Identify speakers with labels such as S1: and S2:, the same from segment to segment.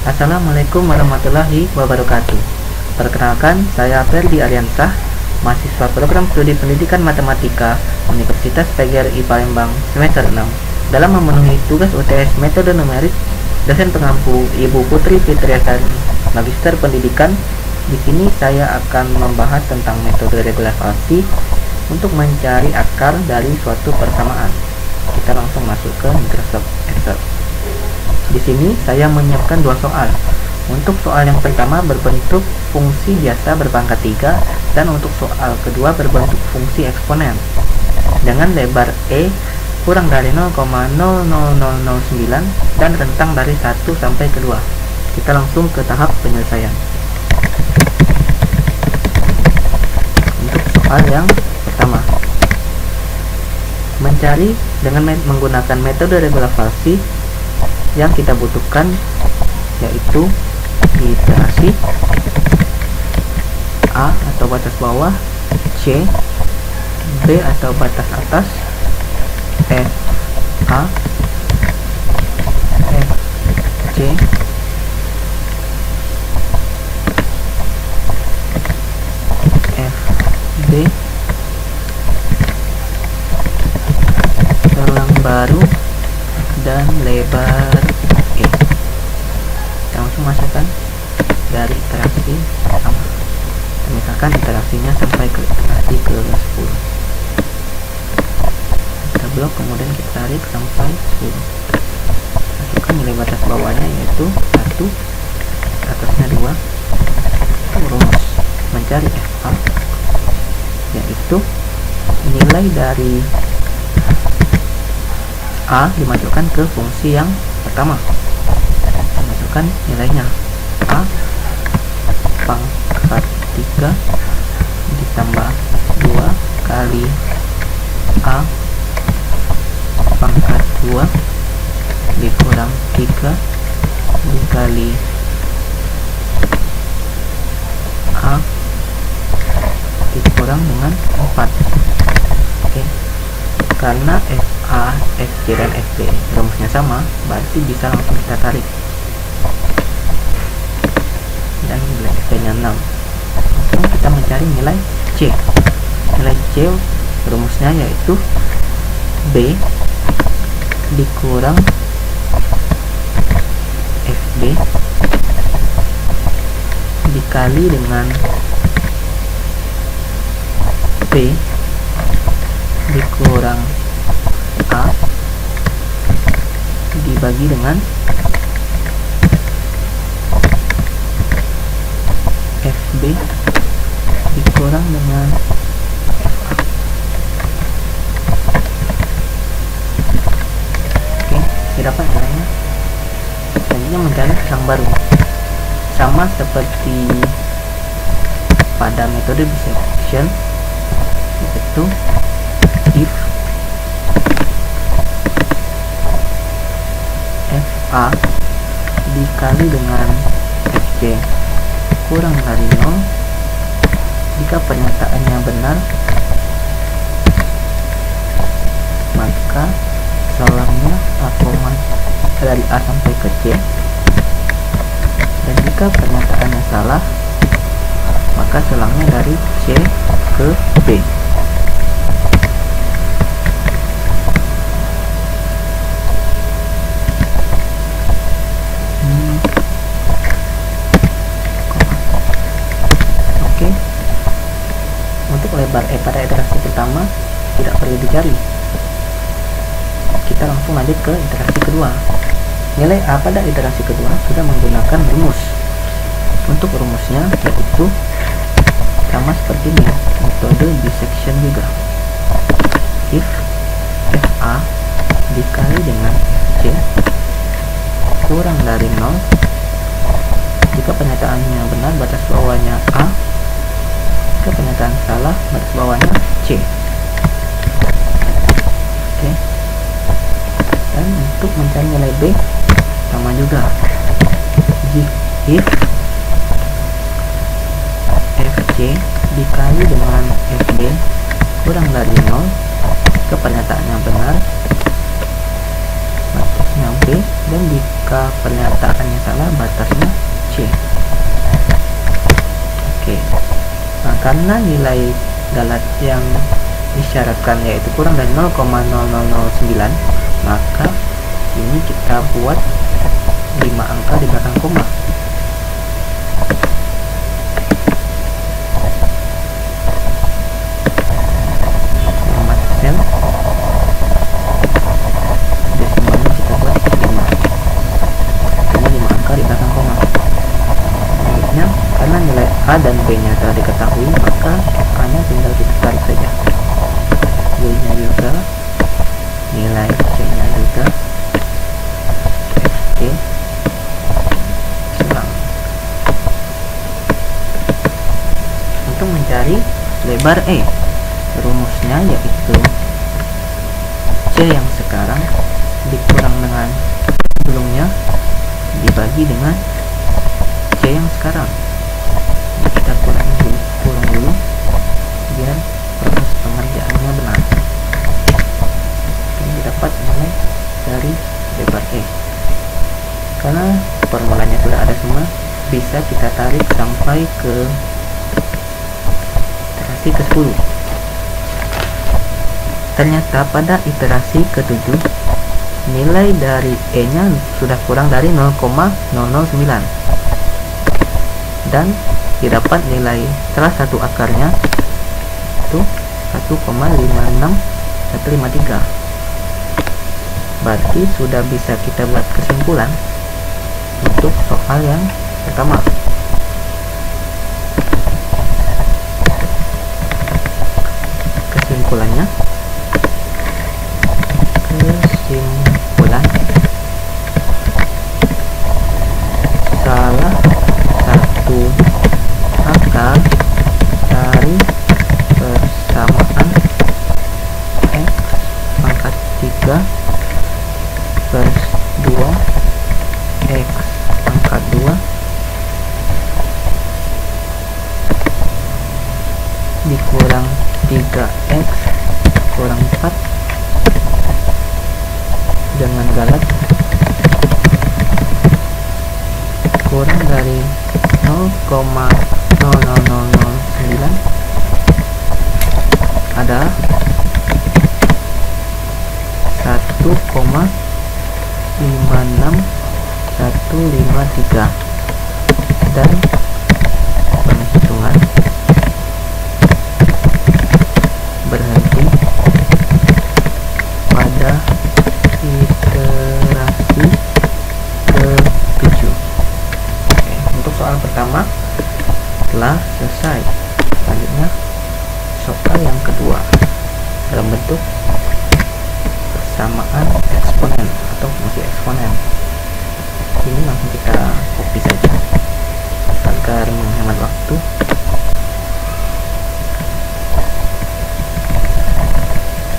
S1: Assalamualaikum warahmatullahi wabarakatuh. Perkenalkan, saya Ferdi Ariansah, mahasiswa program studi pendidikan matematika Universitas PGRI Palembang semester 6. Dalam memenuhi tugas UTS metode numerik, dosen pengampu Ibu Putri Fitriasari, Magister Pendidikan. Di sini saya akan membahas tentang metode regulasi untuk mencari akar dari suatu persamaan. Kita langsung masuk ke Microsoft Excel. Di sini saya menyiapkan dua soal. Untuk soal yang pertama berbentuk fungsi biasa berpangkat 3 dan untuk soal kedua berbentuk fungsi eksponen dengan lebar E kurang dari 0,00009 dan rentang dari 1 sampai ke 2. Kita langsung ke tahap penyelesaian. Untuk soal yang pertama, mencari dengan menggunakan metode regulasi yang kita butuhkan yaitu iterasi A atau batas bawah, C, B atau batas atas, F, A, F, C, F, B, selang baru dan lebar E. Kita langsung masukkan dari iterasi pertama. Misalkan iterasinya sampai ke iterasi ke 10. Kita blok, kemudian kita tarik sampai 10. Masukkan nilai batas bawahnya yaitu 1, atasnya 2. Rumus mencari FA yaitu nilai dari A dimasukkan ke fungsi yang pertama. Masukkan nilainya A pangkat 3 ditambah 2 kali A pangkat 2 dikurang 3 dikali A dikurang dengan 4. Oke. Karena FA, FC, dan FB rumusnya sama, berarti bisa langsung kita tarik. Dan nilai FC nya 6. Langsung kita mencari nilai C. Nilai C rumusnya yaitu B dikurang FB dikali dengan B dikurang A dibagi dengan FB dikurang dengan FA. Oke, didapat caranya. Selanjutnya mencari selang baru, sama seperti pada metode bisection, yaitu if FA dikali dengan FC kurang dari 0 jika pernyataannya benar, maka selangnya A, dari A sampai ke C, dan jika pernyataannya salah, maka selangnya dari C ke B. Lebar E pada iterasi pertama tidak perlu dicari. Kita langsung lanjut ke iterasi kedua. Nilai A pada iterasi kedua sudah menggunakan rumus. Untuk rumusnya yaitu sama seperti ini, metode bisection juga. If FA dikali dengan FC kurang dari 0 jika pernyataannya benar, batas bawahnya A, jika pernyataan salah, batas bawahnya C. Oke. Dan untuk mencari nilai B sama juga. If FC dikali dengan FB kurang dari 0 jika pernyataannya benar, batasnya B, dan jika maka pernyataannya salah, batasnya C. Oke. Nah, karena nilai galat yang disyaratkan yaitu kurang dari 0,0009, maka ini kita buat 5 angka di belakang koma. Format sel desimalnya kita buat 5. Ini 5 angka di belakang koma. Selanjutnya, karena nilai A dan B nya telah diketahui, maka A nya tinggal kita tarik saja. Y nya juga, nilai C nya juga, Oke, ulang. Untuk mencari lebar E, rumusnya yaitu C yang sekarang dikurang dengan sebelumnya dibagi dengan C yang sekarang. Jadi kita kurang dulu biar proses pengerjaannya benar. Ini dapat nilai dari lebar E. Karena formulanya sudah ada semua, bisa kita tarik sampai ke iterasi ke-10. Ternyata pada iterasi ke-7 nilai dari E nya sudah kurang dari 0,009 dan didapat nilai salah satu akarnya itu 1,56153. Berarti sudah bisa kita buat kesimpulan untuk soal yang pertama. Kesimpulan salah satu akar dari persamaan X pangkat 3 per 2 X pangkat 2 dikurang 3X kurang 4 dengan galat kurang dari 0,0009 adalah 1,56153 dan penghitungan berhenti pada iterasi ke-7. Oke, untuk soal pertama telah selesai. Selanjutnya soal yang kedua dalam bentuk persamaan eksponen atau fungsi eksponen. Ini langsung kita copy saja agar menghemat waktu.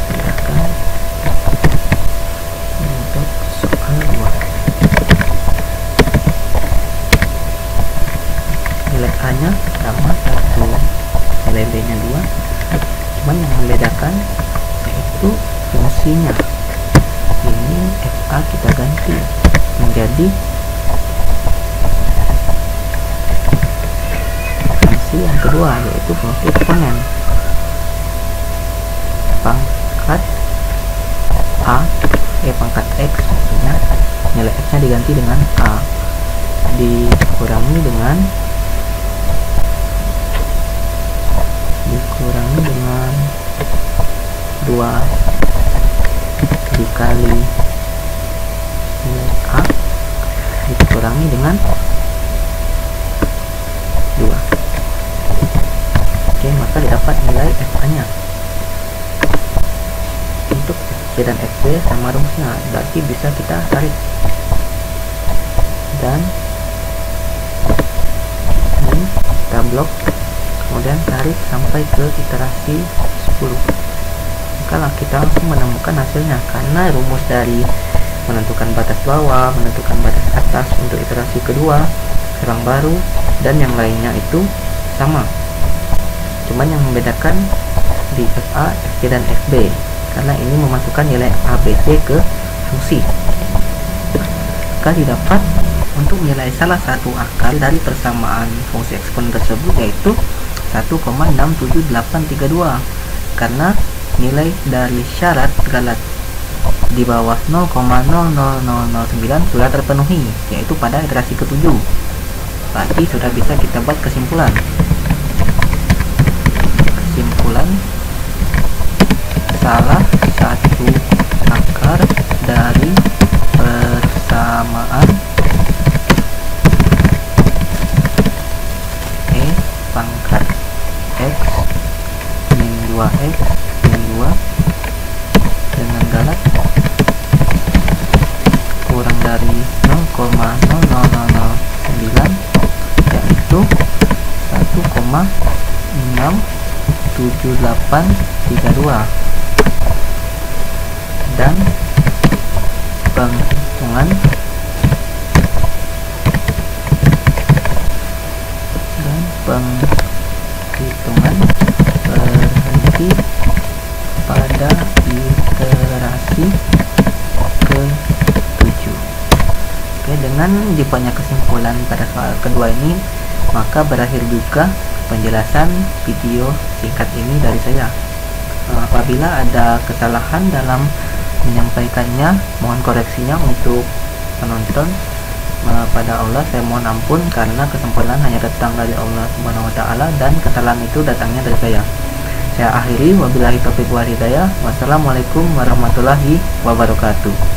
S1: Silakan untuk soal 2. Nilai A nya sama 1, nilai B nya 2, cuman yang membedakan yaitu fungsinya. Ini FA kita ganti menjadi fungsi yang kedua, yaitu fungsi eksponen. Pangkat A, pangkat X maksudnya, nilai X nya diganti dengan A, dikurangi dengan 2 dikali nilai A dikurangi dengan 2. Oke, maka didapat nilai FA nya. Untuk FC dan FB sama rumusnya, berarti bisa kita tarik dan ini kita blok, kemudian tarik sampai ke iterasi 10. Maka kita langsung menemukan hasilnya, karena rumus dari menentukan batas bawah, menentukan batas atas untuk iterasi kedua, serang baru, dan yang lainnya itu sama. Cuman yang membedakan di FA, FC, dan FB, karena ini memasukkan nilai ABC ke fungsi. jika didapat untuk nilai salah satu akar dari persamaan fungsi eksponen tersebut, yaitu 1,67832, karena nilai dari syarat galat di bawah 0,00009 sudah terpenuhi, yaitu pada iterasi ke-7. Berarti sudah bisa kita buat kesimpulan. Salah satu akar dari persamaan E pangkat X min 2X min 2 dengan galat kurang dari 0,0009, yaitu 1,67832, dan penghitungan berhenti pada iterasi ke-7. Oke, dengan dibuatnya kesimpulan pada soal kedua ini, maka berakhir juga penjelasan video singkat ini dari saya. Apabila ada kesalahan dalam menyampaikannya, mohon koreksinya untuk penonton. Pada Allah saya mohon ampun, karena kesempurnaan hanya datang dari Allah Subhanahu wa taala dan kesalahan itu datangnya dari saya. Saya akhiri, wabillahi taufiq wal hidayah. Wassalamualaikum warahmatullahi wabarakatuh.